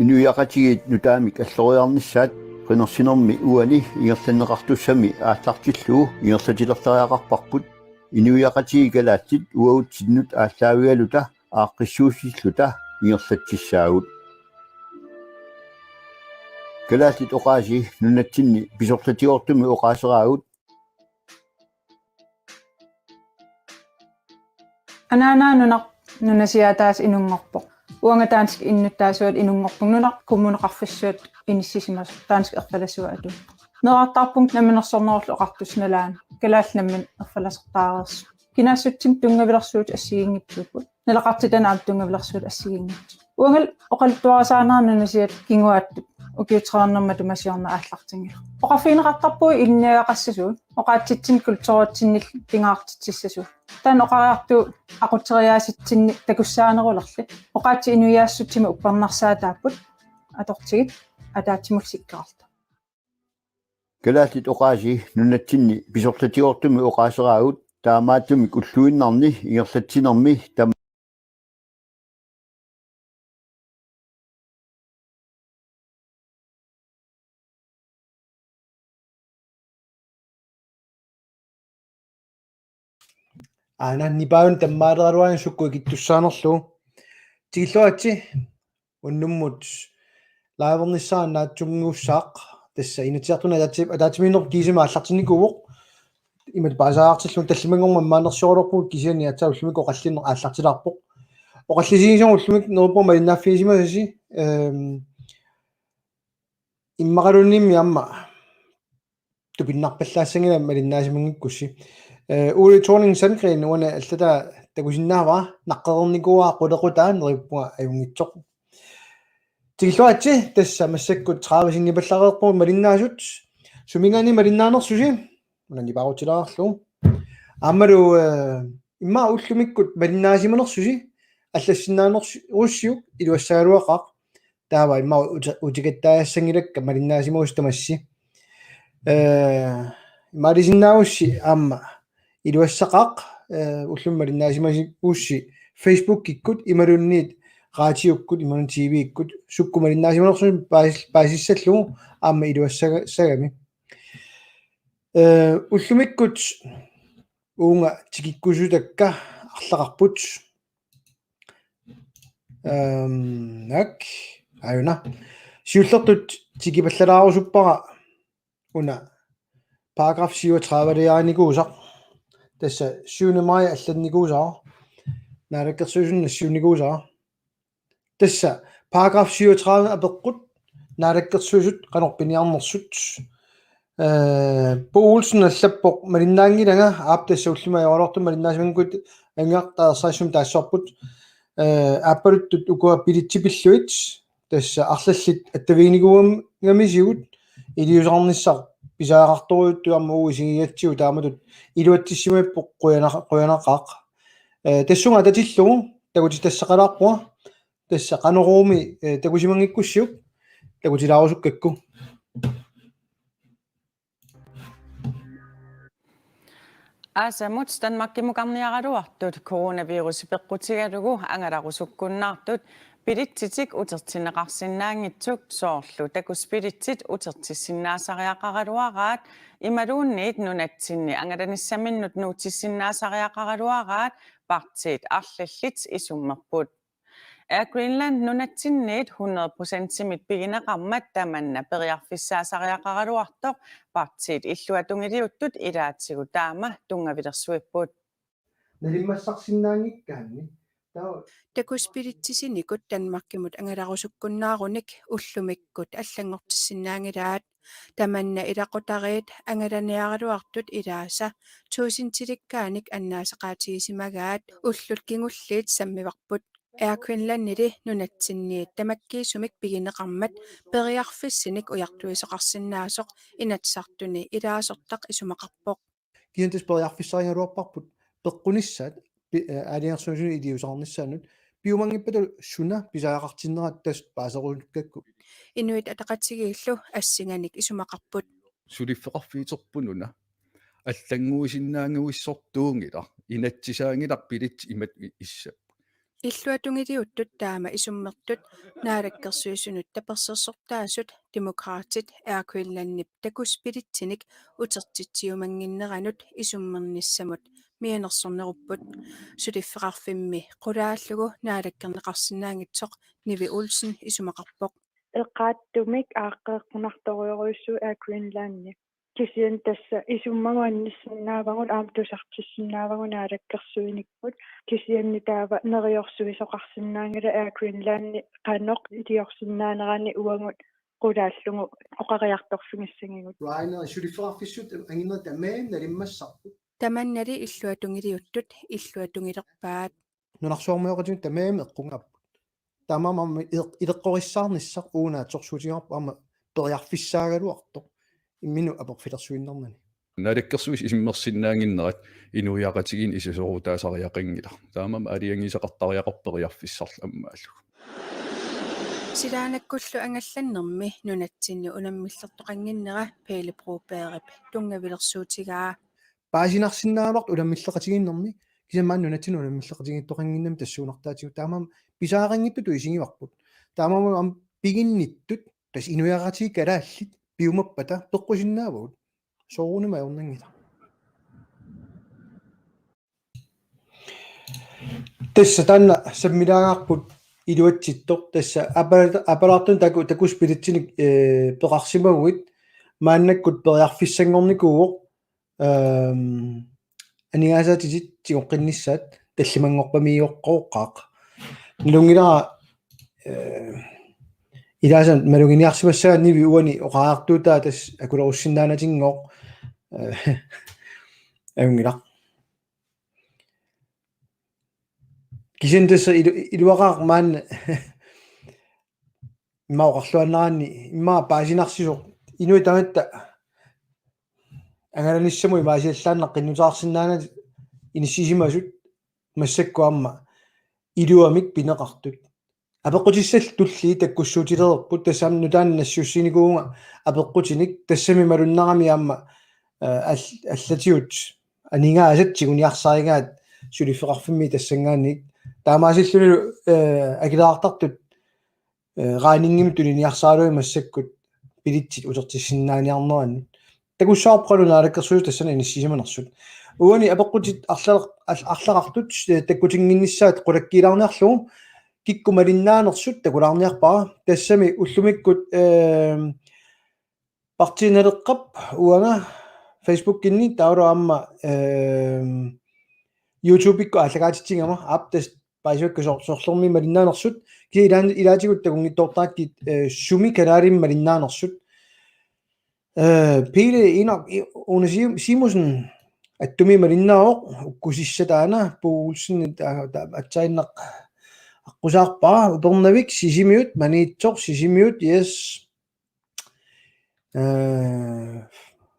Inuiaqatigit nutaamik alloriarnissaat qinersinermi uani ingerlanneqartussami aallartilluu ingerlatilertariaqarparput inuiaqatigi kalaatsit uautsinut ааllaavigaluta aaqqissuussilluta ingerlatsissaagut kalaatit oqaasi nunatsinni pisorlatiortumi oqaaseraagut Anaanaanunak nunasiataas inunngorpoq uangataansk innuttaasuat inunngorpung nunak kummuneqarfissuat inissisimas taansk erfalasua atu neqartarpung naminersornerullu oqartusnalaan kalaallnammin erfalasertaareers kinaassutsim tungavilersuut assiginngipsukut nalaqartitanaam tungavilersuut assiginngit uangal oqalittuarasaaneraan nunasiat kinguaattut ukiuternerma tumasiorna aallartingil oqarfiineqartarpui inniaqassasuut oqaatsitsin kulturotsinnil pingaartitsissasuut tan oqariartu aqutseriaasitsinni takussaanerulerli oqaatsi inuiaassuttima upparnarsaataaput atortigit ataatsimulsikkerarta kalaatit oqaasi nunatsinni pisorlatiortumi oqaaseraagut taamaatumik ulluinnarni ingerlatsinermi Nipaun tammaaleraluan sukku kittussaanerlu tigilluatsi unnummut laavernissaан naatsunguussaaq tassa inatiartuna ataatimiinner kiisima аллартинникууоq имат паасаартиллун таллимангорма маанерсиорулерпуг кисиани атсауллумик оқаллиннер ааллартилаарпоq оқаллисигисорлумик неруппорма иннааффигисимасаси иммақалуннимми амма тупиннарпаллаассангила малиннаасимангиккусси Ulle Thorning Sandgren uana allata takusinnaava naqqernikua qulequtaan nerippunga ajungitsoq tigilluatsi tassa massakkut 30 sinnipallareerpur malinnaasut sumingani malinnaanersusi unani paarutilaarlu aammalu imma ullumikkut malinnaasimanersusi аллассиннаанерусиук илуассагалуақақ таава имма утикаттаассангилакка малиннаасимуус тамасси малисиннаавусси аама илуассақақ уллуммалиннаасимаси уусси Facebook иккут ималунниит раатиуккут ималун TV иккут суккумалиннаасиманерсуми паасиссаллугу аама илуассагами уллумиккут уунга тикиккусутакка арлақарпут нак аюна сиуллертут тикипаллалаарусуппара уна paragraf 37-лиааникуусақ тасса 7 май алланникуусаа наалаккерсуусунна 7-никуусаа тасса paragraf 37 апеққут наалаккерсуусут канорпиниарнерсут Poulsen аллаппоқ малиннаангилага аап тасса уллумаёрлорту малиннаасимангут ангиартаерсаассум таассорпут аппалуттут укуа пилитсипиллуит тасса арлаллит аттавииникуам гамисигут илиусаарниссар писаагаарторуйутту амма уисигиатсиу тааматут илуатсиссимаппоқ қуянақақ тассунга татиллугу такути тассақалаарпуа тасса қанорууми такусимангиккуссиук такутилаарусуккакку Asamut Danmarkimuqarniaraluartut coronavirus peqqutigalugu angalarusukkunnaartut pilittitik utertineqarsinnaangitsuk soorlu takuspilitsit utertissinnaasariaqaraluaraat imaluunniit nunatsinni angalanissaminut nuutissinnaasariaqaraluaraat partit arlallit isummerput Air Greenland nunatsinniit 100% simit pigineqarmat tamanna periarfissaasariaqaraluartoq partit illuatungiliuttut ilaatsigu taama tungavilersuipput nalimmassarsinnaangikkaanni takuspilitsissinikut Danmarkimut angalarusukkunnaarunik ullumikkut allangortissinnaangilaat tamanna ilaqutariit angalaniaraluartut ilaasa tuusintilikaanik annaasaqaatigisimagaat ullut kingulliit sammivarput Air Greenlandili nunatsinniit tamakkiisumik pigineqarmat periarfissinik ujartuiseqarsinnaasoq inatsartuni ilaasortaq isumaqarpoq kiantas periarfissarialuarparput peqqunissat aliarsuusuni iliusarnissaanut piumangippalu suna pisaaqartinnerat tas paaseruukkakku inuit ataqatigillu assinganik isumaqarput sulifeqarfiiterpununa аллангуисиннаангуиссортуунгила инатсисаангилар пилит имат issa иллуатунгилиуттут таама исуммертут наалаккерсуисунут таперсерсортаасут демократит аакуилланнип такуспилитсиник утертитсиумангиннеранут исуммерниссамут мианерсорнеруппут сулиффеқарфимми қулааллугу наалаккернеқарсинаангитсоқ Nivi Olsen исумақарпоқ эққааттумик ааққеққунарториоруйссуу Greenland кисиан тасса исуммагуанниссиннаавагут аамтусартиссиннаавагуна алаккерсуиникпут кисианни таава нериорсуисоқарсинаангала Greenland қаноқ илиорсиннаанерани уангут qulaallungu oqariartorsungiссагигут Rainer sулиффеқарфиссут ангиннер тамаам налиммассарпут таманнали иллуатунгилиуттут иллуатунгилерпаат нунарсуармеоqatun тамаам эққунгаппут тамамам илеққориссаарниссақ уунаатсорсуутингарпа ама периарфиссаагалуарто иммину апорфилерсуиннэрнани налаккерсуис исиммерсиннаангиннерат инуиақатигин исисорутаасариақингила таамам алиангисақартариақорпериарфиссарла аммааллу силаанаккуллу ангалланнэрми нунатсинни унаммиллертоқангиннера пейлепруупеерип тунгавилерсуутигаа паасинарсиннаалуарт уламмиллеқатигиннэрми кисамаан нунатсину уламмиллеқатигиттоқангиннам тассуунартаатигу таамам писаарангиттуту исигиварпут таамам ам пигинниттут тас инуиақатиги калааллит пиумаппата пеққусиннаавагут соорунама аернангила тасса таанна саммилаагаарпут илуатситтор тасса апалаартун такуспилитсиник пеқарсимагуит мааннаккут периарфиссангорникууо анигаасаатисит тигоққиннissaат таллимангорпамииоққооққаақ налунгилара илаасан малугиниарсимассаанниви уани оқаартуутаа тас акулеруссиннаанатингоо ангила кисентес илуақаар маан имаоқарлуаннаранни иммаа паасинарсисо инуи таматта ангаланиссамуи маасиаллааннақ қиннутаарсинаанати иниссисимасут массаккуамма илуамик пинеқартут апеққутиссал тулли таккуссуутилерпут тассаам нутаан нассуссиникуунга апеққутиник тассами малуннарами аама аллатиут анингаасатсигуниарсааригаат сулиффеқарфимми тассангааник таамаасиллуни акилаартартут раанингим тулиниарсаалуи массаккут пилитсит утертиссиннааниарнерани такуссаарпқалуна алаккерсуус тассана иниссисиманерсут уани апеққутит арлақартут таккутингиннissaат қулаккилаарниарлугу киккумалиннаанерсут такулаарниарпара тассами уллумиккут партинелеққап уанга фейсбуккинни таураамма ютубикку аллагаатитсигама аптас паисуаккасоорлерми малиннаанерсут ки илаатигут такунгиттортааккит суми канаарим малиннаанерсут пиле ина унасим симусен аттуми малиннаавоқ уккусиссатаана пуулсин атсаиннақ аққусаарпаа упернавик сисимиут маниитсор сисимиут yes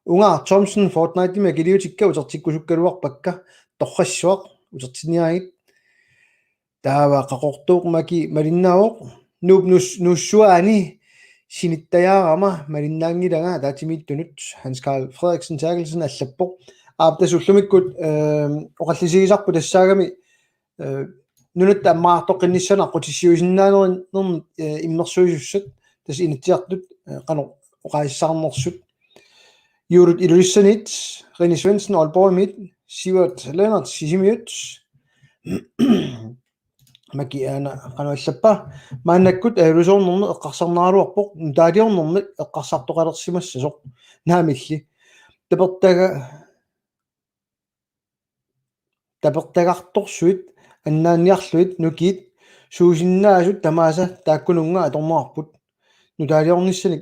унга Thomson Fortnite ми гилиутикка утертиккусуккалуарпакка торрассуақ утертиниагит таава қақортууқ маки малиннаавоқ нуссуаани синиттаяарама малиннаангилага таатимииттунут Hans Carl Frederiksen Terkelsen аллаппоқ аптасуллумиккут оқаллисигисарпу тассаагами нунат аммаартоққинниссана қутиссиусиннаанерин иммерсуисуссат тас инитсиартут қано оқаиссаарнерсут юрут илуиссанит René Svendsen Aalborg Midt Sivert Lennart Sisimiut макиана канааллаппа мааннаккут авилусоорнерми эққарсарнааруарпоқ таалиорнерми эққарсартоқалерсимассасоқ наамилли таперттагарторсуит аннаанниарлуит нукиит суусиннаасут тамааса тааккунунга аторнаарпут нутаалиорниссаник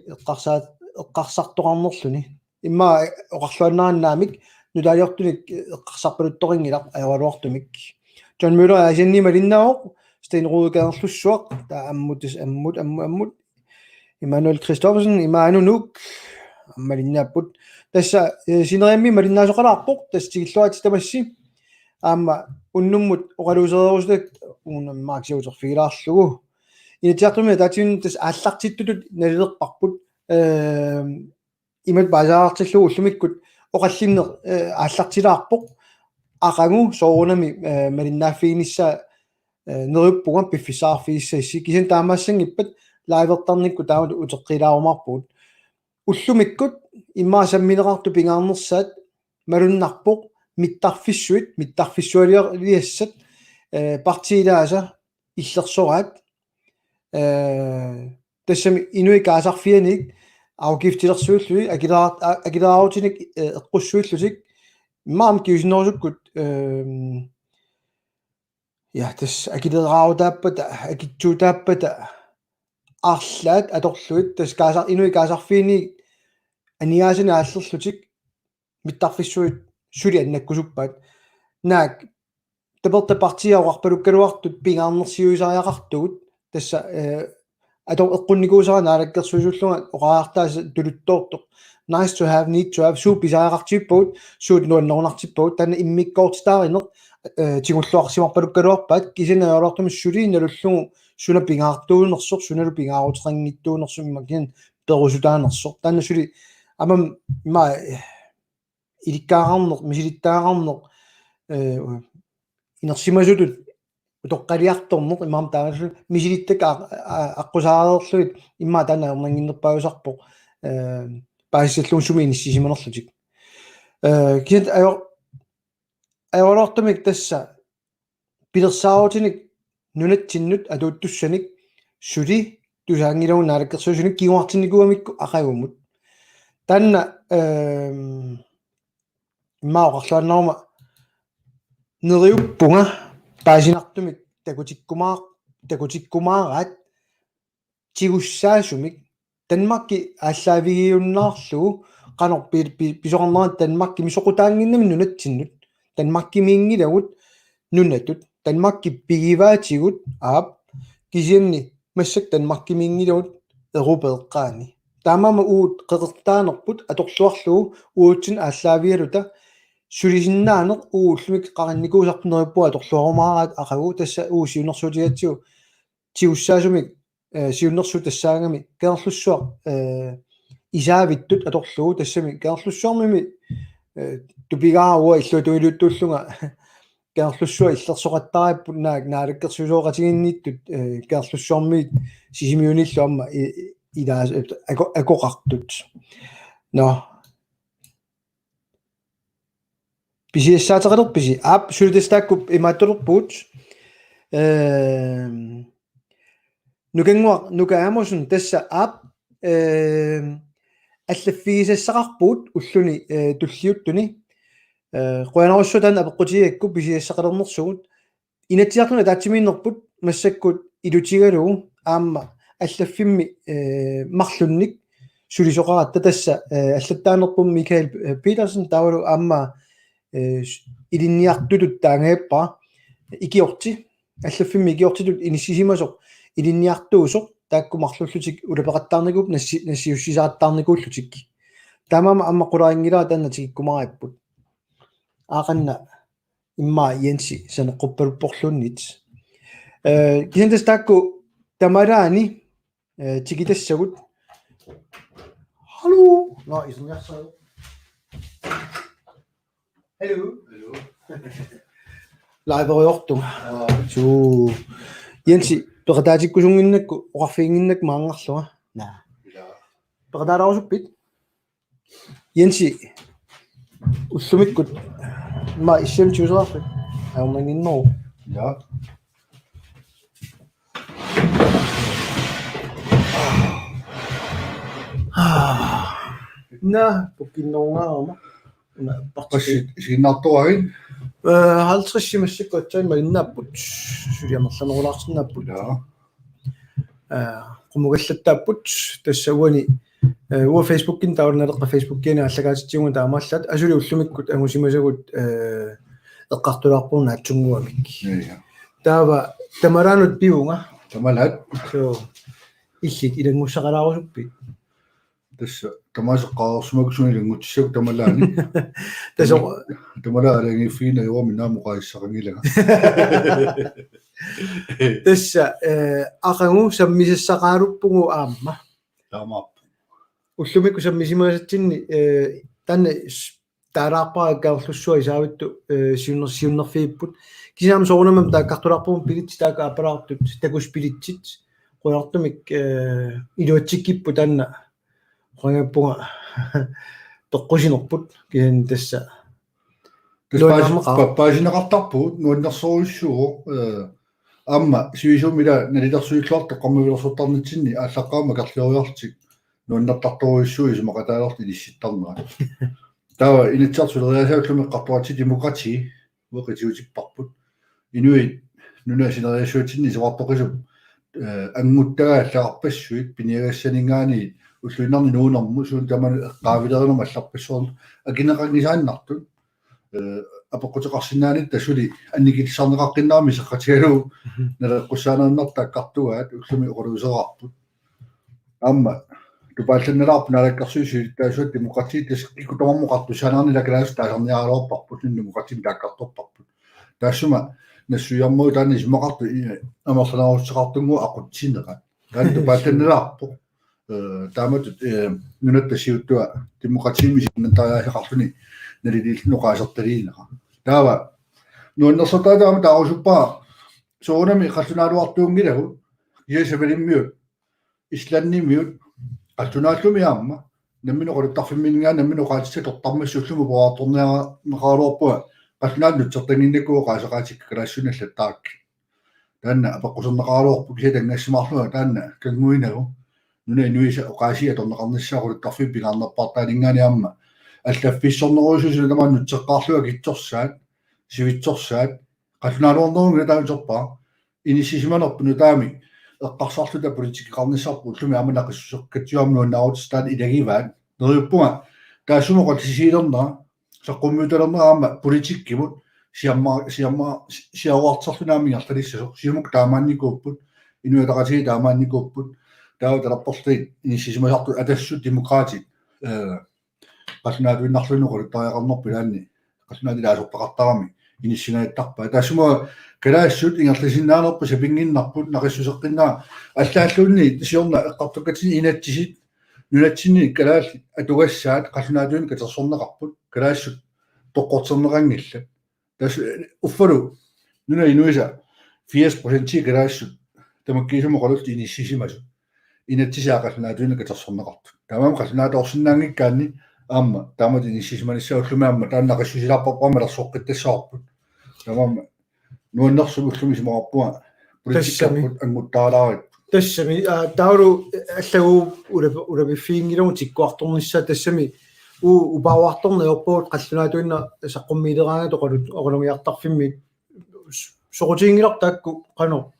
эққарсартоқарнерлүни имма оқарлуаннааннаамик нутаалиортуник эққарсарпалутторингилақ аёралуартумик John Müller асинни малиннаоқ стенрудегерлуссуақ таа аммут Emmanuel Christoffersen имаану нук малиннааппут тасса синериамми малиннаасоқалаарпоқ тастигиллуати тамасси аама уннуммут оқалуусеруусулак унаммааксиутерфигилаарлугу инитиартуми таатин тас ааллартиттутут налилерпарпут имат базаартиллугу уллумиккут оқаллиннер ааллартилаарпоқ ақангу соорунами малиннааффигинисса neriuppugan piffisaarfiissassi kisen taamassangippat laivertarnikku taamut uteqqilaarumarpuut уллумиккут иммаасамминеқарту пингаарнерсаат малуннарпоқ миттарфиссуалиассат партиилааса иллерсораат тассами инуикаасарфианик аугифтилерсууллуи акилаарутиник эққуссуиллутик имаам киусинерусуккут я тас акилераутааппата акитсуутааппата арлаат аторлуит тас каасар инуикаасарфиини аниаасина ааллерлутик миттарфиссуит сули аннаккусуппаат наак таперта партиаоқарпалуккалуартут пингаарнерсиуисариақартугут тасса атор эққунникуусара наалаккерсуисуллунга оқаартааса тулуттоортоқ nice to have need to have сууписариақартиппут суут нуаннерунартиппут тана иммиккоортитааринеқ тигуллуарсимарпалуккалуарпаат кисинаёлоортумиссули налуллугу суна пингаартуунерсор суналу пингаарутерангиттуунерсум макин перусутаанерсор тана сули амам ма иликкаарарнеқ мисилиттаарарнеқ инерсимасутут утоққалиарторнеқ имаам таасу мисилиттак аққусаареерлуит имма танаернангиннерпаусарпоқ паассаллуун суми иниссисиманерлутик кит аёлоортумик тасса пилерсааутиник нунатсиннут атууттуссаник сули тусаангилауун наалаккерсуусуник кигуартинникуамикку ақагумут танна иммаоқарлуаннарма нериуппунга паасинартумик такутиккумаараат тигуссаасумик танмакки ааллаавигиуннаарлугу qanor pisoqarnerat Danmarkki misoqutaanginnami nunatsinut Danmarkki-miingilagut nunatut Danmarkki pigivaatigut aap kisianni massak Danmarkki-miingilagut erupeeqqaani taamama uut qeqertaanerput atorluarlugu uutsin ааllaavialuta sulisinnaane uullumik qarannikуусарпинериппуа аторлуарумаараат aqagu tassa uusiunersuutigatsiu tiussaasumik siunnersu tassaangami keerlussuaq isaavittut atorlugu tassami keerlussuarmimi tupigaarua illutuiluttuullunga keerlussua illersoqattaripput naak naalakkersuusooqatiginnittut keerlussuarmi sisimiunillu amma ilaas akoqartut no pisiassaateqalerpisi aap sulitestaakkup imaattorpuut nukaamusun tassa aap аллаффигисассақарпуут уллуни туллиуттуни қуянерусsutan апеққутигакку писиассақалернерсугут инатсиартуна таатсимииннерпут массаккут илутигалугу аама аллаффимми марлунник сулисоқаратта тасса аллаттаанерпум Микаэл Петерсен таавалу аама илинниартутут таангааппа икиорти аллаффимми икиортитут иниссисимасоқ илинниартуусоқ тааккумарлуллутик улапеқаттаарникуп нассиуссисааттаарникууллутик таамама амма қуларингилаа тааннатигиккумариппут аақанна имма Янси санеққуппалуппорлууннит кисентас таакку тамараани тигитассагут hallo на исниарсаа hello лайбериортум суу Янси peqataatikkусунгиннакку oqarfiinginnak maangarluga naa peqataalarusuppit Янси уллумиккут ма issam tuuseraarpit аернангиннеру ja на покиннерунаарма уна партси синнартуагин 50 симассаккуатсаин магиннааппут сулиамерланерулаарсиннааппут qumugallattaapпут тассауани уа фейсбуккин таурналерпа фейсбуккиина аллагаатитсиунга таамааллаат асули уллумиккут ангусимасагут эққартулаарпуна атсунгуамик таава тамараанут пиунга тамалат so иллит илангуссақалаарусуппит тасса тамаасеққарсумаксунилангутсак тамалаани тасо тамалаалаги фина юами наамуқаиссақангилага тасса ақангу саммисассақаалуппугу аама таамаа уллумикку саммисимаасатсинни танна таалаарпаа аккаарлуссуа исаавитту сиуннерфииппут кисаам соорнамам тааккартулаарпуум пилит таaka апалаартут такус пилитсит qunartumik iluatsikippu taanna qangappunga toqqusinerput kisan tassa паасинеқартарпут нуаннерсоруссуо амма сивисумила налилерсуиллуарта қаммавилерсуттарнитсинни ааллаққаама карлиориартик нуаннертарторуссуи сумақатаалерти илисситтарнера тава инитсартулериасаауллуми қартуати демократи уақитиутиппарпут инуит нунасинериасуутинни севартоқисуп ангуттагааллаарпассуит пиниагассанингаани уллуинарни нуунэрму суун тамани эққаавилеринерма алларпассуорн акинеқангисааннартут апоқутеқарсинаанит тасули анникилсарнеқаққиннаами сеққатигалу налеққуссаанааннартаа картугаат уллуми оқулуусераарпут амма тупаалланналаарпу налаккарсуисуит таасуат демократиит икутомамму қартусаанаарни лакалаас таасарниаалуарпарпут демократиим тааккарторпарпут таассума нассуйармуу таани симақарту амерланаарутсеқартунгу ақутсинеqa таани тупаалланналаарпу тааматут нунаттасиуттуа демократиими синнантариаасеқартуни налилиллунуқаасерталиинеqa таава нуаннерсотаатаама таарусуппаа соонами қаллунааруартуунгилагу иасавалиммиут исланнимиут қаллунааллуми аама намминеқолуттарфиммингаа намминеқаатиссатортармассуллуму пуаарторниаранеқаалуарпуа қаллунаалнутсертангиннакуо qaasaqaatik калаассуналлаттаакки таанна апаққусернеқаалуарпу кисатангассимаарлуга таанна кангуинагу нуна инуиса оқаасиа торнеқарниссаагулуттарфи пингаарнерпартаалингаани аама аллаффиссорнерусусуна тамааннутсеққарлуга китсорсаат сивитсорсаат қаллунааруарнерунгна таанутерпаа иниссисиманерпуну таами эққарсарлута политикеқарниссарпу уллуми аманақиссусеқкатсуарнуаннаарутстаат илагиваат нериуппунга таасумоқол сисилернера саққуммуталернераама политиккимут сиауартсарлунаамингерлалиссасо сиумук таамаанникууппут инуятақатиги таамаанникууппут тааваталарпортит иниссисимасарту атассут демократик қаллунаатуиннарлунуқулу тариақарнерпилаанни қаллунаатилаасортақартарами иниссигааттарпа таасума калаассут ингерласиннаанерпу сапингиннарпут нақиссусеққиннаа аллааллуунни сиорна эққартуккатини инатсисит нунатсинни калаалли атугассаат қаллунаатуин катерсорнеқарпут калаассут тоққортернеқангилла тас уффалу нуна инуиса 80% калаассут тамаккисумоқалут иниссисимасу инатсисаа қаллунаатуин катерсорнеқарту тамаам қаллунаатоорсинаангиккаанни аама таамат иниссисиманиссауллумаамма тааннақиссусилаарпарпаама лерсоққиттассаарпут тамаам нуаннерсумуллуми симоқарпуа политиккарпут ангуттаалаарит тассами тауру аллагу улапиффиингилугу тиккуарторнissaа тассами упауарторнеорпуут қаллунаатуинна саққуммилераангат оқалунгиартарфимми соқутиингилартаакку қано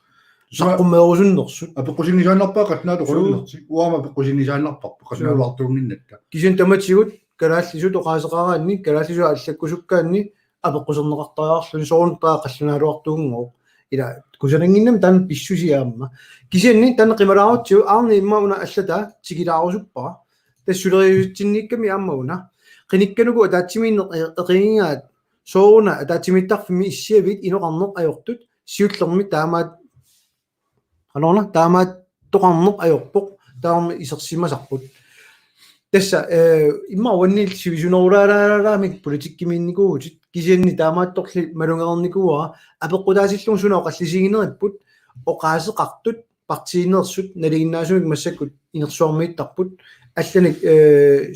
саққуммеерусуннерсут апеққусиннисааннарпаа қаллунаату қулуннерти уама апеққусиннисааннарпарпу қаллунааруартуунгиннатта кисен таматсигут калааллисут оқаасеқараанни калааллису аллаккусуккаанни апеққусернеқартариарлуни соорнтаа қаллунааруартуунгоо ила кусарингиннам тан писсусиаама кисенни тан қималаарутсиу аарни иммауна аллата тигилаарусуппара тассулериутсинникками ааммауна қиникканугу атаатсимиинне эқингигаат сооруна атаатсимиттарфими иссиавит иноқарнеқ ajortut сиуллерми таамаат анорна таамаат тоқарнеқ ajorpoq таарми исерсимасарпут тасса иммауанни сивисунерулаалаалаамик политиккимиинникуугутит кисианни таамаатторли малунгерникууа апеққутаасиллун суна оқаллисигинериппут оқаасеқартут партиинерсут налигиннаасумик массаккут инерсуармииттарпут алланик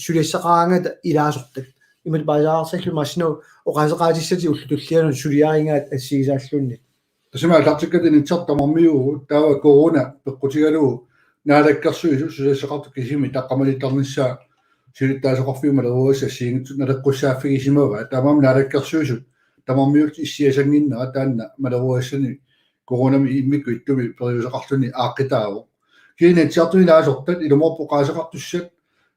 сулиассақараангата илаасортак имал баасаарсаллу массинау оқаасеқаатиссати уллутуллианун сулиарингаат ассигисааллунни тасима лартиккат инитсартамармиу таава корона пеққутигалуу наалаккарсуису сулиассақарту кисими таққамалиттарниссаа силиттаасоқарфиума леруаса сиингтут налеққуссааффигисимава таамам наалаккарсуису тамармиут иссиасангиннера таанна малеруассани коронами иммикку иттуми периусеқарлуни ааққитааву киинатсиартуни лаасортат илуморпоқаасеқартуссат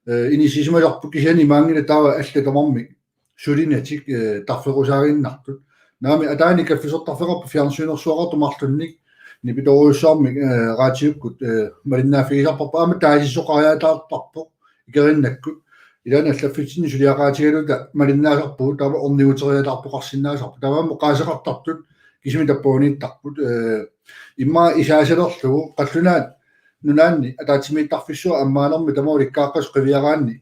инисисималарпу кисиани маангила таава алла тамарми сулинатик тарферусаагиннартут наами атаани каффисортарфеқарпу фиарнсуинерсуақарту марлунник нипиторуссаарми раатиуккут малиннаафигисарпарпу аама таасиссоқариатаартарпу икериннаккут илаана аллаффитсинни сулиақаатигалута малиннаасарпу таама орниутериатарпоқарсинаасарпу таамааммо қаасеқартартут кисими таппууниттарпут имма исаасалерлугу қаллунаат нунаанни атаатимииттарфиссуа аммаанерми тамауликкааққас қивиараанни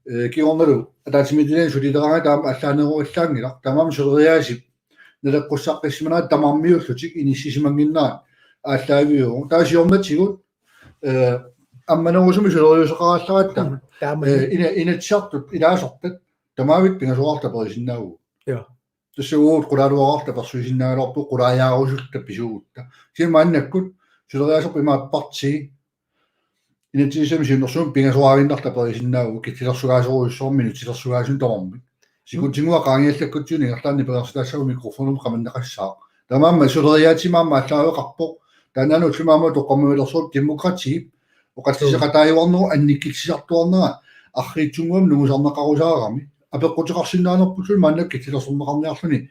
кигорналу атаатимитилен сулилераага таама аллаанеруиллаангила тамаам сулериаасип налеққуссаққиссиманаа тамармиуллутик иниссисимангиннаа ааллаавиу таасиорнатигут амманерусуми сулериусеқараалларатта инатсартут илаасортат тамаавит пингасуарта перисиннаагу тассагуут qulaaluararta persuisinnagalorpu qulaajaarusulta pisuutta simaannakкут сулериасерпимааппарти инатсисами синнерсуум пингасуариннарта перисиннаагу китилерсугаасоруйуссуармину тилерсугаасун тамарми сикутингуа qaangiallakkutsiuni ngерлаанни перерсутаассагу микрофонум qamannaqassaa тамаамма сулериаатимаама аллаавеқарпоқ танану уллумаама тоққаммилерсууп демократиип оқатсисеқатааюарнеру анниккитсисартуарнера арриитсунгуам нугусарнеқарусаарами апеққутеқарсиннаанерпутул мааннак китилерсуммеқарниарлуни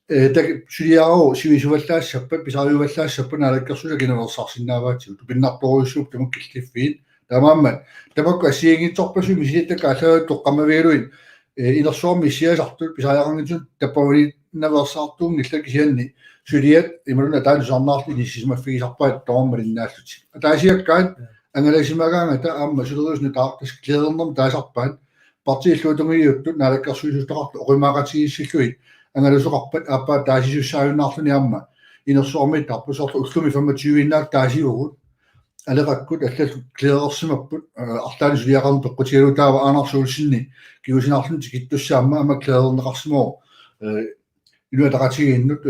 так сулиароо сивисуваллаассаппа писариуваллаассаппа наалаккерсула киналерсарсиннааваатигу пиннарторуйуссууп тамак киллиффиит тамаамма тамакку ассиингитсорпасу мисилиттакка аллаа тоққамавиалуин инерсуарми сиасартул писариақангитсун таппавали наверсаартуун иллакисианни сулиат ималуна таанусарнаарлу ниссисмаффигисарпаат тоормалиннааллути атаасиаккаат ангаласимагаангата аама сулериусни таартас клеернерм таасарпаат партииллуутунгиуттут наалаккерсуисустақарту оримаагатигиссиллуит ангалусоқарпат ааппаа таасисуссааюннаарлуни аама инерсуарми тарпусорлу уллуми 25-иннаак таасиугут алеқаккут аллалу клеерерсимаппут артаани сулиақарну пеққутигалутаава аанарсуулсинни киусинаарлун тикиттуссаама ама клеернеқарсимоо инуатақатигииннут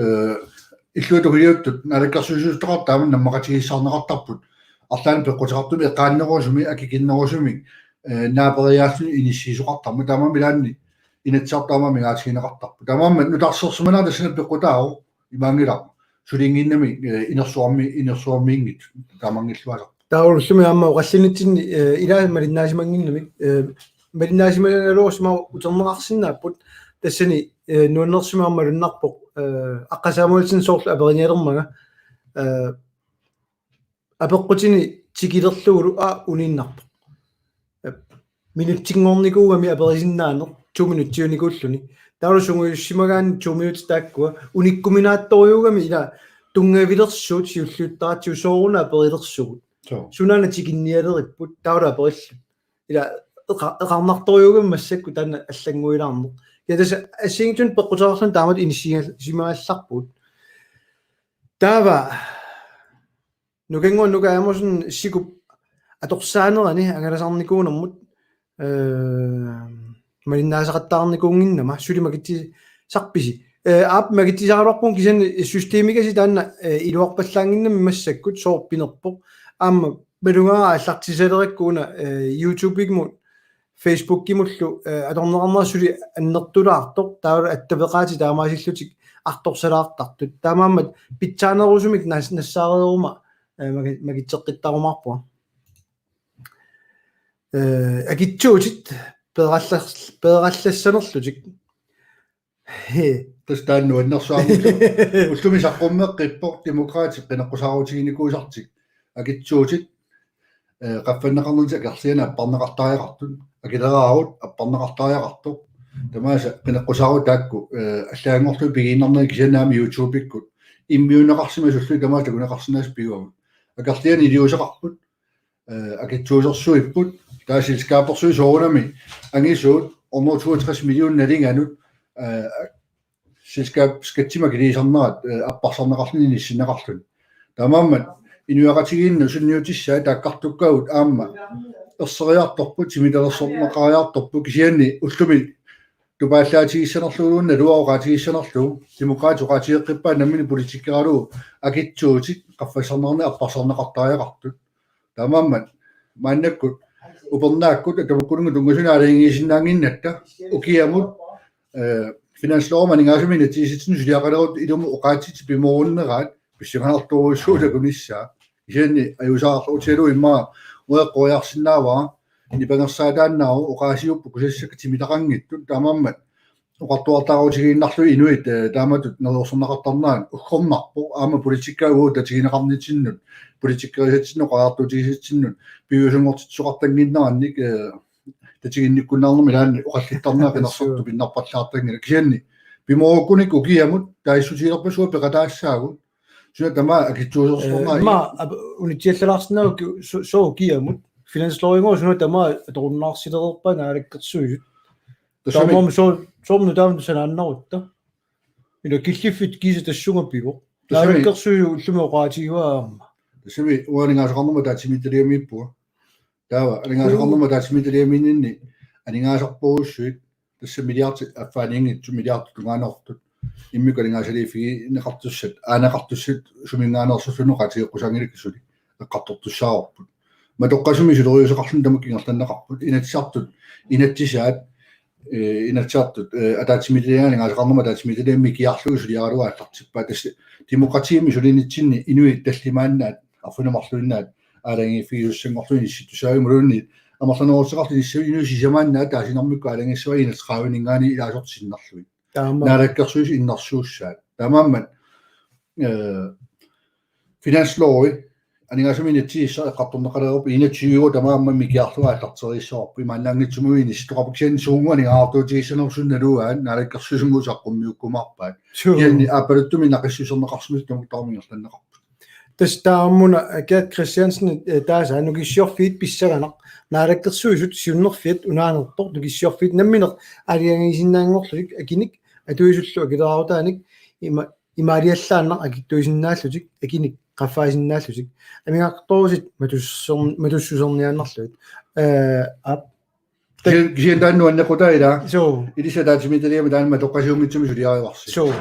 иллуутугиуттут наалаккерсуисустақар тааман наммақатигиссаарнеқартарпут артаани пеққутеқартуми эққааннерусуми акикиннерусуми наапериааллуни иниссиисоқартарму таамаа милаанни инатсаартаама мигаатигинеқартарпу таамаамма нутарсерсуманаа тассана пеққутаау имаангилаа сулингиннами инерсуармиингит таамангиллуасар тауллуми аама оқаллинитсинни илаа малиннаасимангиннами малиннаасимагалуусма утернеқарсиннааппут тассани нуаннерсимаама луннарпоқ аққасаамуутсин соорлу апериниалермага апеққутини тикилерлугулу униннарпоқ минуттингорникуугами аперисиннаанер 2 минуттиуникууллуни таулусунгуйуссимагаан 2 минут тааккуа униккуминаатториугами ила тунгавилерсуут сиуллуттаратиу сооруна аперилерсуут сунаана тикинниалериппут таула апериллу ила эқарнарториугами массакку таана аллангуилаарнер ядаса ассингтун пеққутеқарлун таамат инисимаалларпут таава нугангуаннугаамусун сикуп аторсаанерани ангаласарникуунэрмут малиннаасақаттаарникуунгиннама сулимакитти сарписи аап магиттисааралорпун кисан системикаси таанна илуарпаллаангиннами массаккут соорпинерпоқ аама малунгаа аллартисалериккууна YouTube-игмут Facebook-гимуллу аторнеқарнера сули аннертулаартоқ таала аттавеқаати таамаасиллутик арторсалаартартут таамааммат питсаанерусумик нассаарерума магитсеққиттарумарпуа агитсуутит пеераллассанерлутик тастаанну аннерсуармулу уллуми саққуммеққиппор демократик қинеққусаарутигиникуусартик агитсуутит qaffannaqarnerta akersiana apparneqartariaqartut akileraarut apparneqartariaqartuq tamaasa qinaqqusaarut taakku allaangorlu pigiinnerner kisianaami YouTube-ikkut immiuneqarsima sullu tamaasa kunaqarsinaas piguagut akersiani iliuseqarput akitsuusersuipput taasilskaapersui soorunami angisuut 162 million nalinganut silskaap skatsima kiliisarnerat apparsarneqarluni nissinneqarlun tamaammat inuaqatigiinnu sunniutissaa taakkartukkagut aamma ersseriartorput simitalersorneqariartorpu kisianni ullumi tupaallaatigissanerluunna luaoqaatigissanerlu demokraatioqaatigeqqippaa nammini politikkeralu akitsuutit qaffasarnerni apparsarneqartariaqartut tamaammat maannakkut upernaakkut atamakkunungu tungusunaaliingiisinnaanginnatta ukiamut finansloormaningaasumina tiisitsin suliaqalerut ilumu uqaatit pimorunneраат писсиганартуруссуулакунissaa исианни аюсаарлуутиалу иммаа уеққоярсинааваа нипангерсаатааннаару уqaasiuppu кусассак тимилақангиттут таамааммат уқартуартаарутигииннарлу инуит тааматут нерсорнақартарнаан уггорнарпу аама политиккаагуу татигинеқарнитсиннут политиккерисатсинну qaartuutigisatsinнут пиусунгортитсоқартангиннеранник татигинниккунаарнерми лаанни уқаллиттарнаа қинерсорту пиннарпаллаартангила кисианни пиморуккуник укиамут таиссутилерпасуа пеқатаассаагут сuna tama akitsuusersornaa ma unitiallarsinau soo kiamut finansloringorsuno tama atorunnaarsilererpa naalakkersuisut Tassami taamam soornu taam sanaannarutta ila killiffit kiisa tassungapigo naalakkersuisu ullumi oqaatigivaamma tassami uaningaasaqarnuma taatimittaliamiippua taava aningaasaqarnuma taatimittaliaminninni aningaasarporuussuit тассамилиарти аффаанингитсу милиарту тунгаанертут иммикалингаасалифиги неқартуссат аанеқартуссат сумингаанерсуллуну қатиэққусангиликкисули эққартортуссаарпут матоққасуми сулериусеқарлун тамаккингерланнеқарпут инатсартут инаттисаат инатсартут атаатимилиаанингаасеқарнума таатимилиамми киарлугу сулиаралуааллартиппаа тасса демократиими сулинитсинни инуи таллимааннаат арфунамарлуиннаат аалангиффигиуссангорлуини ситтусаагимулуунни амерланерусеқарлу иссуинусисамааннаа таасинэрмикку алангиссуагинат qaавинингаани илаасортисиннарлуи таама наалаккерсуис иннарсууссаат таамааммат финанслои анигаасуминитсиисса эққарторнеқалеруп инатсиугу тамаамма микиарлуааллартериссоорпу имааннаангитсумуини ситоқапуксиан суунгуани аартуутигиссанерсунналуаан наалаккерсуисунгу саққуммиуккумаарпаат ианни аапалуттуми нақиссусернеқарсумис тамуттаамингерланнеқарпу таstaamuna Gert Christiansen taasa nukissorfiit pissaranaq naalakkersuisut siunnerfiat unaanertor nukissorfiit nammineq aliangisinnaangorluik akinik atuisullu akileraarutaanik imaaliallaannaq akittuisinnaаллутик akinik qaffaasinnaаллутик амигаақторусит матуссусерниааннарлуит ап кисиандааннуаннеқутаила so илисатаатимиталиама таанма тоққасиумитсуми сулиариварси so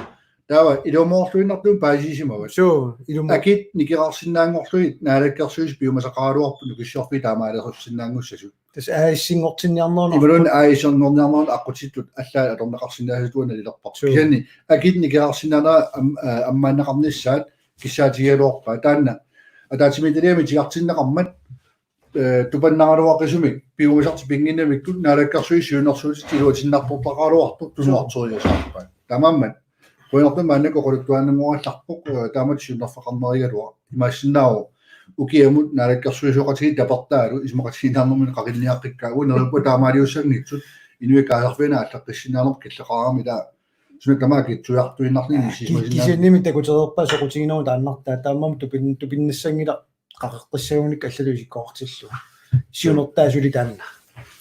таава илумоорлуиннартуун паасисимава so ilum акит никерарсинаангорлуит наалаккерсуис биумасақаалуарпу нукиссорфи таамаалерсиннаангуссасу tas aaissingortinniarnerner ималун аисернерниарнерн аққутиттут аллаа аторнеқарсинаасатуана лилерпар кисани акит никерарсинана аммааннеқарниссаат киссаатигиалуорпа таанна атаатимиталиами тиартиннеқармат тупаннаралуақисуми биумасарти пингиннамиккут наалаккерсуис юнерсуут тилуатиннартортақалуарту тусуарториасаарпа тамааммат Kuinka mä ne koko tuonne mua tappu tämä sinne fakamairu imasinau ukiemut närekkä suisokat siitä pattaaru ismakat siitä nomin kakilniakikka kun oli taamariusen nitsu inui kaasafena että sinä on kitsakaa mitä sinne tämä kitsu jahtui nahni kisen nimitte kun todoppa sokutinno tannarta taamam tupinnissangila qaqqissaunik alluusikkoortillu siunottaa suli tanna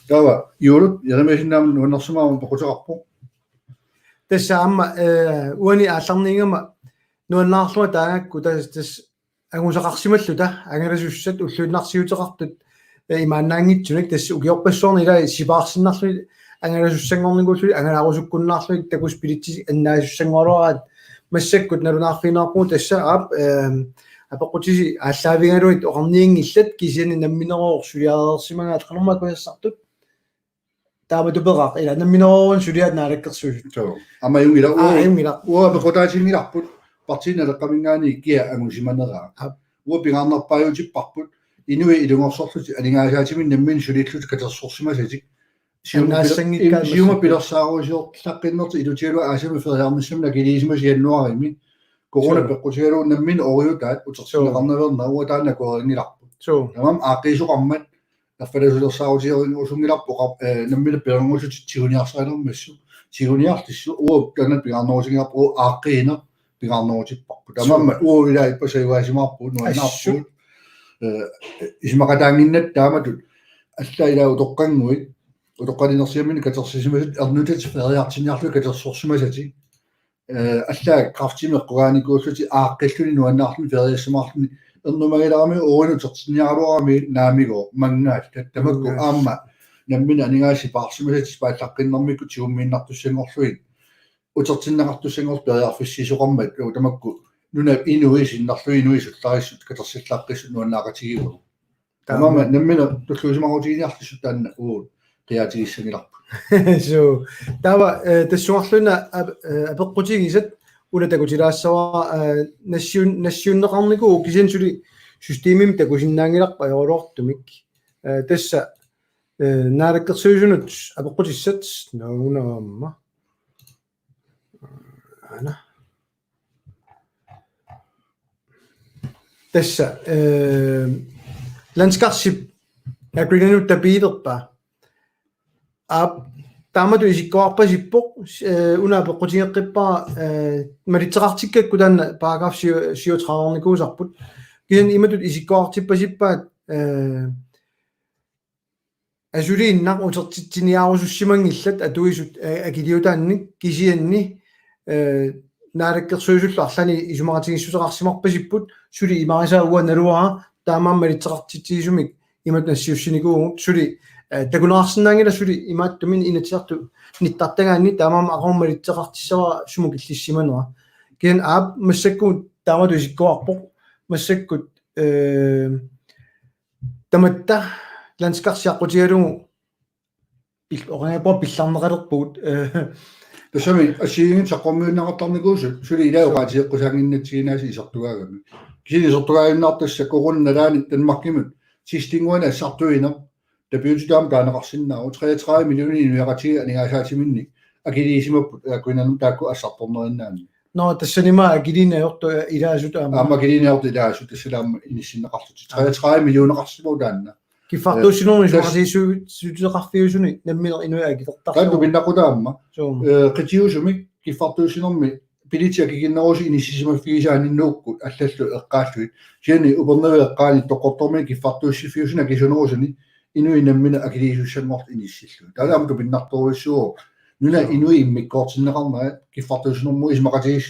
tawa juurut järmeisinnam nuonnersuma pokotarpu tässä amma uani allarningama nuannaarlua taangakku tas angusaqarsimalluta angarasussat ulluinarsiuteqartut imaannaangitsunik tas ukiorpassorni ila sipaarsinnarlu angarasussangorningullu angalaarusukunnaarlu takus pilitsi annaasussangoraat massakkut nalunaarfiinaarpu tassa aap апоқутиси ааллаавингалуит оқарниингиллат кисиани намминероорсулиареерсимагаат қанормакуяссартут тааматуперақ ила намминероорун сулиаат наалаккерсуусут ама юмила юмила уа бекотаатингиларпут партинелеккамингаани киа ангусиманераа уа пигааннерпаажутиппарпут инуи илунгорсорлути алингаасаатимин наммин сулииллут катерсорсимасатик сиума пилерсааруусиортаққиннерти илутиалуа аасами фериармиссамна килисимас яннуарими корона пеккутигалуу наммин ориутаат утерсинеқарнаверна уа таанакуарингиларпут тамам аақисоқармат аффаласулерсаутиерин усунгиларпо наммина пилэрнгусути тигуниарсаалермассу тигуниартиссу уа канат пигарнерусингиарпо ааққиина пигарнерутиппарпу тамамма уилаа иппасаюаасимаарпу нуанаарпу исмақатаангиннат тааматут аллаилаа утоққангуит утоққалинерсиамини катерсисимасут эрнутат фериартиниарлу катерсорсимасати аллаа крафтимеққугааникууллути ааққиллуни нуаннаарлу фериассимаарлуни эрнумагиларами уунутертинниаралуарами наамиго мангаат тамакку аама наммина анингаasi паарсимасати пааллаққиннэрмикку тигуммииннартуссангорлуит утертиннақартуссангор периарфиссисоқармат тамакку нуна инуисиннарлуи инуисуллариссут катерсиллааққиссут нуаннаақатигиву тамама наммина туллуисимагутигиниарлиссут таанна уу қиаатигиссагиларпу so tava tassuarluna apeqqutigisat unatakutilaassawa nassiunneqarniku kisiansuli systemim takusinnaangilarpa yorortumik tassa naalakkersuusunut apeqqutissat naunamma ana tassa landskarssip agrinanut tapiiderpa ап таамату исиккоарпасиппоқ унаапеққутингеққиппара малитсеқартиккакку таанна параграф 37-никуусарпут кисан иматут исиккоартиппасиппаат асулииннақ утертитсиниаарусуссимангиллат атуисут акилиутаанник кисианни наалаккерсуисуллу арлани исумақатигиссусеқарсимарпасиппут сули имарисаагуа налуара таамаамма литсеқартитсигисумик имат нассиуссиникуугут сули такунаарсинаангила сули имааттумин инатиарту ниттартагаанни таамаама ақорма литсеқартиссава суму киллиссиманера кен аап массаккуут таамату исиккуарпоқ массаккут таматта ланскарсиаққутигалугу орангапо пилларнеқалерпуут тасами асиигин саққормиуннақартарникуусут сули илаугаатиэққусаангиннатсигинааси исартугаагами кисинисортугаагиннаартасса корунналаани танмаркимут систингуана ассартуинер табиутитаам таанеқарсиннаау 33 миллиони инуяқатиги анигаасаатиминни акилиисимаппут акуинанум таакку ассарторнериннаани но тассанима акилинаёрту илаасутаама аама акилиниорту илаасут тассалаама иниссиннеқартут 33 миллионеқарсимау таанна киффартуусинуни сумақасииссуутеқарфиусуни намминер инуяакитертарсуу таанну пиннақутаама суума qitiusumik kiffartuusinermi pilitiakigиннерусу инисисимаффигисааниннууккут аллаллу эққааллуит сиани уперневи эққаани тоққорторми киффартуussиффиусуна кисунерусуни инуи наммина акилиисуссангорт иниссиллу таамаамту пиннарторуиссуу нуна инуи иммиккоортиннеқарнаа киффартуусинерму исмақатигис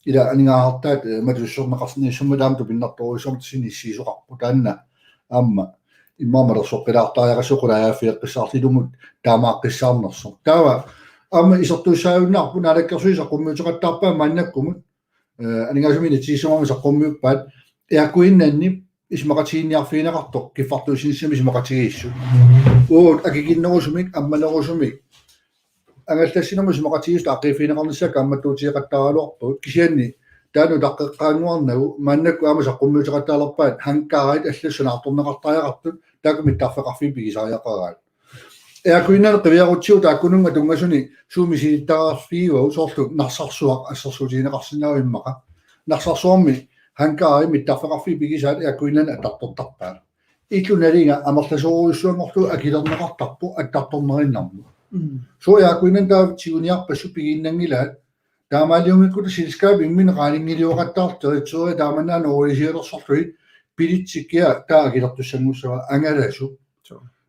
ила анингаартаат матуссорнеқарсини суммадаамту пиннарторуиссуум тсиниссиисоқарпу таанна аама иммаамалерсоққилаартаариақасоқулааффиэққиссаартилумут таамааққиссаарнерсо таава аама исертуссааюннаарпу наалаккерсуисаққуммиутеқаттаарпаа мааннаккумут анингаасумини тиисумами саққуммиуппаат иаккуиннанни исмақатигинниарфиинеқартоқ киффартуусиниссами исмақатигииссу уут акигиннерусумик аммалерусумик ангаллассинерму исмақатигиисту аққифиинеқарниссака амматтуутиеқаттаралуарпут кисианни таану таққеққаангуарнагу мааннакку аама саққуммиутеқаттаалерпаат ханкаараит аллассунаартурнеқартариақартут таакумиттарфеқарфи пигисариақараат иакуиннер қивиарутсиу тааккунунга тунгасуни суумисилиттараарфиигу соорлу нарсарсуақ ассерсуутиинеқарсинаа иммақа нарсарсуарми ханкаари миттарфеқарфи пигисаат иакуиннан аттартортарпаа иллуналинга амерласооруйуссуангорлу акилернеқартарпу аттарторнериннарму соо иакуиннан таавтигуниарпассу пигиннангилаат таамаалиумиккута силскаап иммин qaaningiliuqattaarteritoriа тааманаана орисиалерсорлуи пилитсиккиа таагилертуссангуссава ангаласу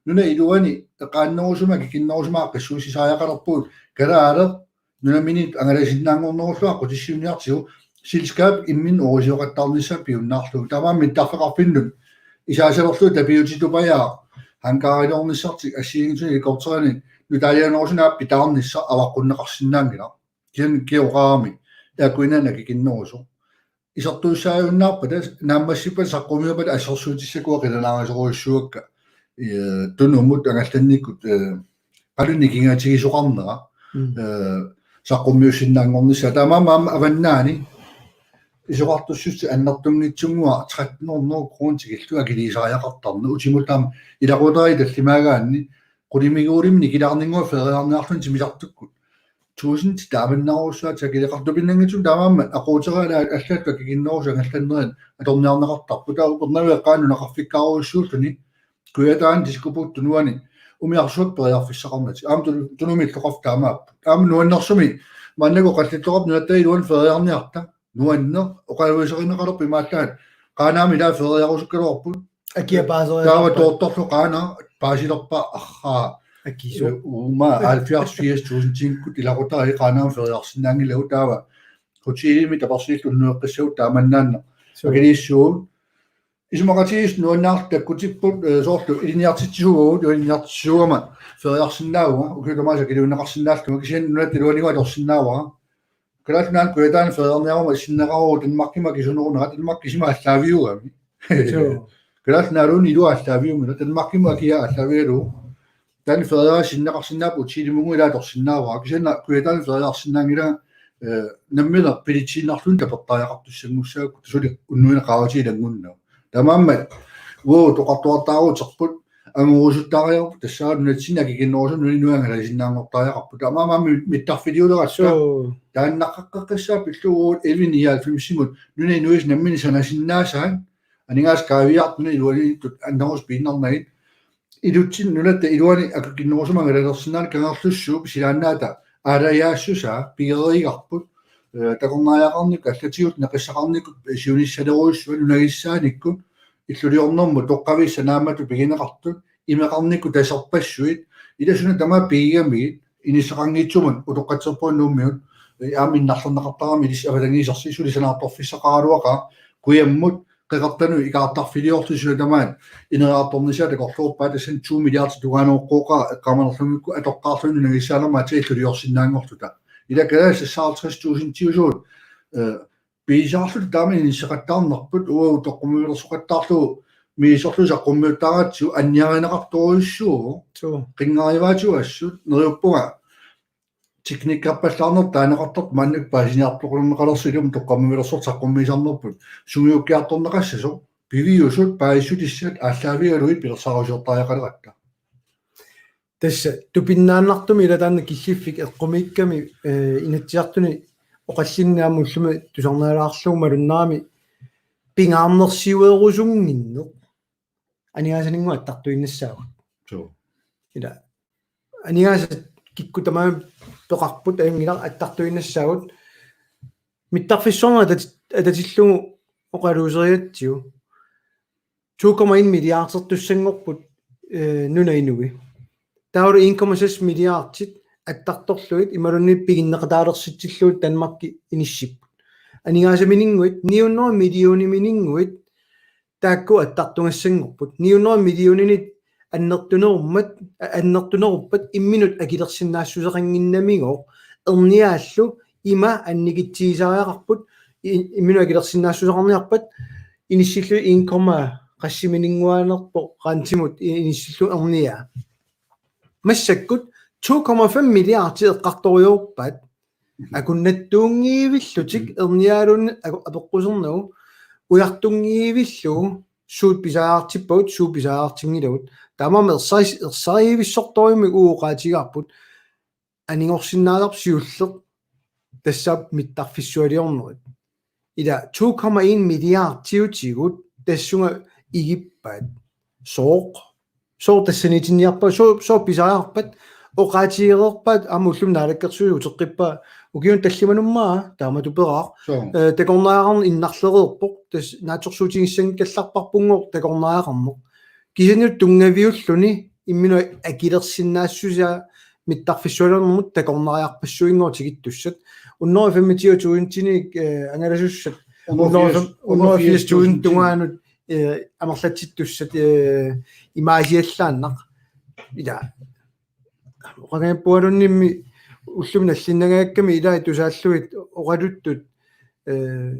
нуна илуани qaannerusuma kikkinnerusuma qissuusisaajaaqalerpuut kalaale nuna minit angalasиннаангорнеруллуа qutissiuniartigu силскаап иммин орисиоqattaarnissa piunnaarlu tamaammi tarfeqarpinnut isaasalorlu tapiutitupajaa hankaariloornissartik assiingituni ikorterani nutalianerusuna pitаарnissa avaqqunneqarsinnaangila kian iaqquinana kikkinnerusu isartuussaajunnaarpa tas naammassippat saqqumiopat assersuutissakua qilanaarisoriussuakka tunumut angallannikkut qalunnikingaatigisoqarnera saqqummiussinnaangornissa tamaamaama avannaani isoqartussussi annartunngitsungua 1300 kroontigillu akiliisariaqartarnu utimutaam ilaqutari tallimaagaanni qulimiguulimni kilaarningua feriarniarlun timilartukkut 1000 taamannarussuat sakileqartupinnangitsun taamaamma aquuteraalaat аллаатта кикиннерусу ангалланнерин аторниарнеқартарпу таа упернавиаққаанунақарфиккаарусsuulluni kuyataan diskuput nuani umiarsuak periarfissaqarnati aam tunumilloqaf taamaap aam nuannersumi maannaku qallittoqap nuattai luan feriarniarta nuanner oqaluiserineqalerpi maallaat qaanaami laa feriarusukkaluarput акиапаасориа taava toortorlu qaana paasilerpa arraa акису uma 74000 ilaqutari qaanaam feriarsinnaangilagu taava hutiilimi taparsiillunnueqqissaut taamannaanna akiliissuun исмақатигис нуаннаартаккутиппут соорлу илиниартитсуугуу илиниартиссуугама фериарсиннаауга укутамааса килуиннеқарсиннааллуга кисиан нуаттилуанигуа торсиннаавара калаатнаан куятаан фериарниарма исиннеқаруу танмаркима кисунерунера танмарк кисима аллаавиугами калаатнааруун илуа аллаавиумила танмаркима киа аллаавиалу таан фериарсиннеқарсиннаапу тилимугуилаа торсиннаавара кисианна куятаан фериарсиннаангила наммила пилитсииннарлун тапертариақартуссангуссаакку тусули уннуинеқааватилангуннаа тамааммат воо тоқартуартаарутерпут ангуусуттаариарпу тассаат нунатсина кикиннерусум нунинуангаласиннаангортаариақарпу тамаамаами миттарфилиулерасса тааннаққаққиссаа пиллугуут 1195-симут нунинуис наммини санасиннаасаан анигаас каавиарт нуни илуаниттут аннерус пииннарнагит илутсин нунатта илуани акукиннерусумангалалерсинаан кангерлуссуу силааннаата аалаяассусаа пигеригарпут такорнааяақарник аллатигут неқиссақарникут сиуниссалеруиссуа нунагиссааниккут иллулиорнэрму тоққависса наамату пигинеқартут имеқарникку тасарпассуит иласуна тама пиигами инисақангиитсумун утоққатсерпууннууммиут ааминнарлернеқартарами лис авалангисарси сулисанаартторфиссақааруақа куяммут qeqartanu ikaartarfiliortusulu tamaat ineраарторнисаа такорлууппаа тассан 2 миллиард тугаанооққоқа эққаманерлумикку атоққаарлуну нагиссаалерма таиллулиорсиннаангорлута илакалаас 66000 тиусуут пиисаарлу таамин инисеқаттаарнерпут уау тоққумиулерсоқаттаарлу миисорлу саққуммиуттааратсу анниаринеқарторуиссуу қингаариваатуассут нериуппуга teknikkappallаарнер таанеқартарт мааннук паасиниарторнеқалерсилум тоққаммилерсор саққуммисарнерпут сунгиуккиарторнеқассасо пивиусут паисутиссат ааллаавигалуит пилерсаарусиортааяқалератта тасса тупиннааннартуми илатаанна киссиффик эққумикками инатсиартуни оқаллиннаамуллуми тусарнаалаарлугма луннаами пингаарнерсиуерусунгиннеқ анигаасанингуа аттартуиннассаава ила анигааса кикку тамаа тоқарпут ангилар аттартуиннассаагут миттарфиссорна ататиллугу оқалуусериатсиу 2,1 миллиардертуссангорпут нунаинуги тауру 1,6 миллиардтит аттарторлуит ималунни пигиннеқатаалерситсиллуут Данмарки иниссиппут анигаасаминингуит 900 миллиониминингуит таакку аттартунгассангорпут 900 миллионинит аннертунеруппат имминут акилерсиннаассусеқангиннамигоо эрниааллу има анникитсигисариақарпут иммину акилерсиннаассусеқарниарпат иниссиллу 1,8 рантимут иниссиллу эрниа массаккут 2,5 миллиард эққарториорпат акуннаттуунгиивиллутик эрниаалун апеққусернагу уяртунгиивиллу суут писаартиппаут суу писаартингилавут тамам ерсаривиссорторимик ууqaатигарпут анингорсиннаалар сиуллеқ тассаап миттарфиссуалиорнерит ила 2,1 миллиард тиутигут тассунга игиппаат соо тассанитинниарпа соо писариарпат оқаатиерерпат амуллум наалаккерсуи утеққиппа укиун таллимануммаа тааматупераа такорнаарарн иннарлереерпоқ тас нааторсуутигиссанг калларпарпунгоо такорнаарармоқ кисанут тунгавиуллуни иммину акилерсиннаассусаа миттарфиссуалернэрмут такорнариарпассуингоо тигиттуссат уннери 25 ангаласуссат уннери 40 тунгаанут амерлатситтуссат имаасиаллааннақ ила оқагаппуалуннимми уллум наллиннагаакками илаа тусааллуит оқалуттут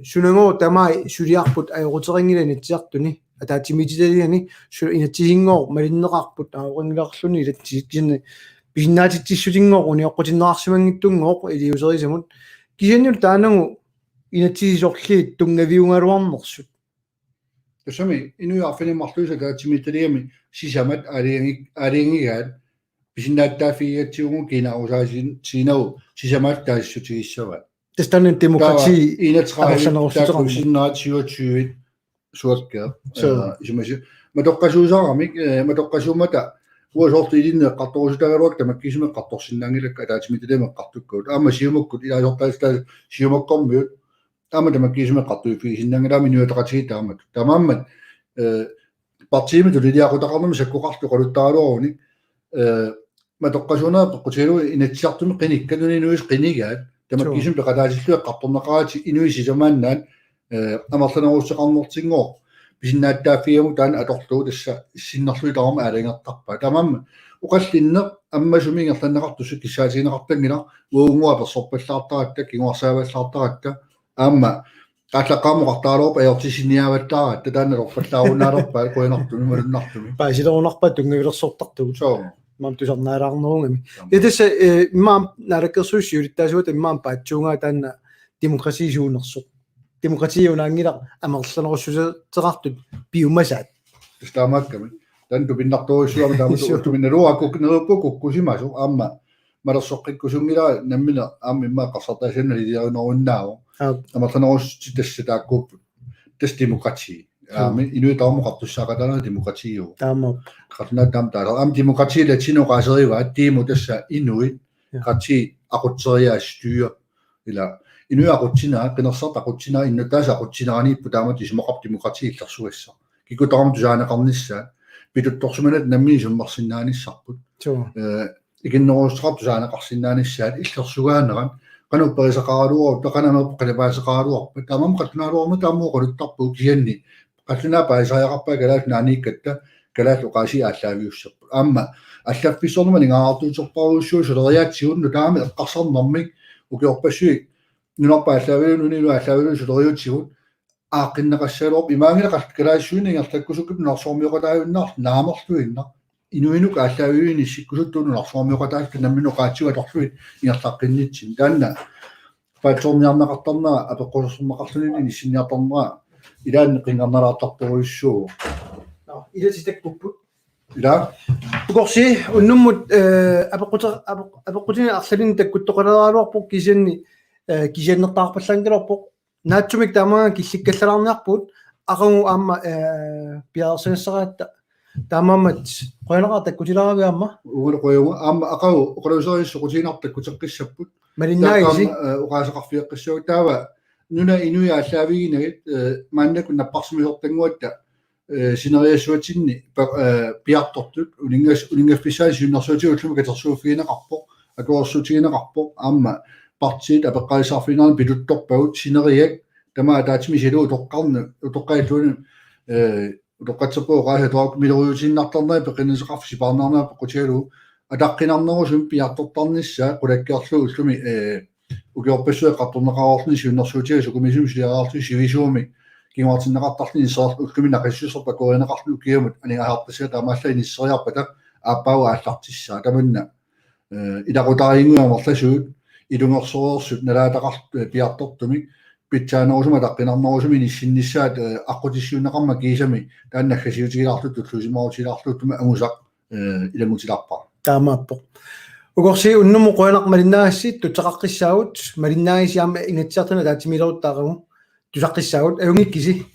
сунангоо тамаа сулиарпут аёрутерингилани тиартуни атаатимитилалиани инатсигингоо малиннеқарпут аорингиларлуни илатсигинни бисиннаатиттиссутингоо униоққутиннеқарсимангиттунгоо илиусерисамут кисаннул таанангу инатсигисорлиит тунгавиунгалуарнерсут тасами инуяарфинимарлуиса таатимиталиами сисамат алиангигаат бисиннааттаафигиатсиугу кинаусаасин синау сисамаат таассутигиссава тастанен демократи инатсиннаатсиуатсуит суакка исмаси матоққасуусаарамик матоққасуумата уасортилинне қартторусутагалуак тамаккисуме қарторсиннаангилакка таатимиталиами қартуккуут аама сиумаккут илаасортаастаа сиумаккормиут аама тамаккисуме қартуифигисиннаангилаами нуатақатиги таамат тамааммат партиими тулилиақутақарнами саккуқарту қалуттааруаруни матоққасуунаа пеққутилу инатсиартуми қиниккануни нуис қинигаат тамаккисум пеқатаасиллуа қартторнеқаати инуисисамааннаат амерланеруссеқарнертингоо бисиннааттааффиаму таан аторлуу тасса синнерлуитарма алангертарпа тамамма уқаллинне аммасумингерланнеқартусу киссаатигинеқартангила уунгуа персорпаллаартаратта кингуарсааваллаартаратта аама qatlaqaamuqartaaluup ajortisiniavattaaratta taanalorpallaarunnaalerpaa kuinartumi malunartumi paasilerunarpa tungavilersortartugut maam tusarnaalaarnerungami itassa immaam naalakkersuussiulittaasuut immaam paatsuungaa taanna demokrasiisuunersoq demokratiunaangilaq amerlanerussuseqartut piumasaat taamaakkami tan tupinnartuussuama taamatuminnaluakukneruuppu kukkusimasu aamma малерсоққиккусунгила наммина ааммимма қарсартаасаннали диаринеруnnaavu амерланерусутиттассатааккууппу тас демократи аами инуитаамоқартуссаақатана демократиу таама қартнаатаам таала аам демократи латиноқаасерива тимо тасса инуит қати ақутсериаа styre ила инуақутсинаа қинерсартақутсинаа иннатааса ақутсинаранииппу таамат исмоқап демократи иллерсуасса кикутарам тусаанеқарнissaat питутторсуманат намми суммарсиннаанissarput Suu. игиннерустеқарту саанеқарсиннаанissaat иллерсугаанеран канупперисақаралуару тақанамерпо қалапаасақаралуарпа таамам қаттунааруарма тааммуоқалуттарпу кианни qallunaa paisaajarpaa kalaat naaniikkatta kalaat uqaasi ааллаавиуссерпу аама аллаффиссорнума нигааартуutorparuussuu сулериаатсигунну таами эққарсарнэрмик укиорпассуи нунарпа аллаавилунунилу аллаавилу сулериутсигут ааққиннеқассаалуоп имаангилеқарт калаассуини ингерлаккусуккип норсуормиоқатаавиннаар наамерлуинна инуинук аллаавилуини сиккусуттууну норсуормиоқатаалт наммину qaatsuгалорлуит ингерлаққиннитсин таанна паатсуурниарнеқартарнаа апеққусерсуммақарлунин иниссинниарторнера илаан qingarnalaartartoruissuu Илатитаккуппут. ила Угорси уннуммут апеққутини арлалин таккуттоқалералуарпу кисианни кисианнертаарпаллангилорпу наатсумик таамаа килликкаллалаарниарпут ақангу аама пиарсинссараатта таамаамат қойнеқар таккутиларавиамма угулеқуйума аама ақау оқалусериссу қутиинартаккутеққиссаппут мариннааиси уқаасеқарфиэққиссуу таава нуна инуя аллаавигинагит мааннакун наппарсимисортангуатта синериассуатинни пиартортут улингаффисаа сиуннэрсуутигуллума катерсууффигинеқарпоқ акуорсуутигинеқарпоқ аама партиит апеққаисарфинаан пилутторпагут синериак тамаа таатими силуу тоққарну утоққаиллуни утоққатсаппоо qaasatuaq милериутиннартарнаа пеқиннисеқарфи сипаарнаарнаа пеққутигалу атаққинарнерусум пиартортарнissaа қулаккиарлу уллуми укиорпассуа qattorneqaroorni siunnersuutiga sukumisum siaraartu sivisuumi кингуартиннеқартарлни исерл уллуми нақиссусерпа корианеқарлу киамут анигаартассаа таамаалла иниссериарпата ааппау ааллартиссаа таманна илақутарингуамерласуут илунгерсориерсут налаатақарт пиартортумик питсаанерусума таққинарнерусуми ниссиннissaат аққутиссиунеқарма кисами тааннаххасиутигилаарлут туллусимаутилаарлуттума амусақ иламутиларпаа таамааппо угорси уннуму қойнақ мариннаассит тутеқаққиссаагут мариннааисиама ингатсиартана таатимилеруттаагаму тусаққиссаагут агунгиккиси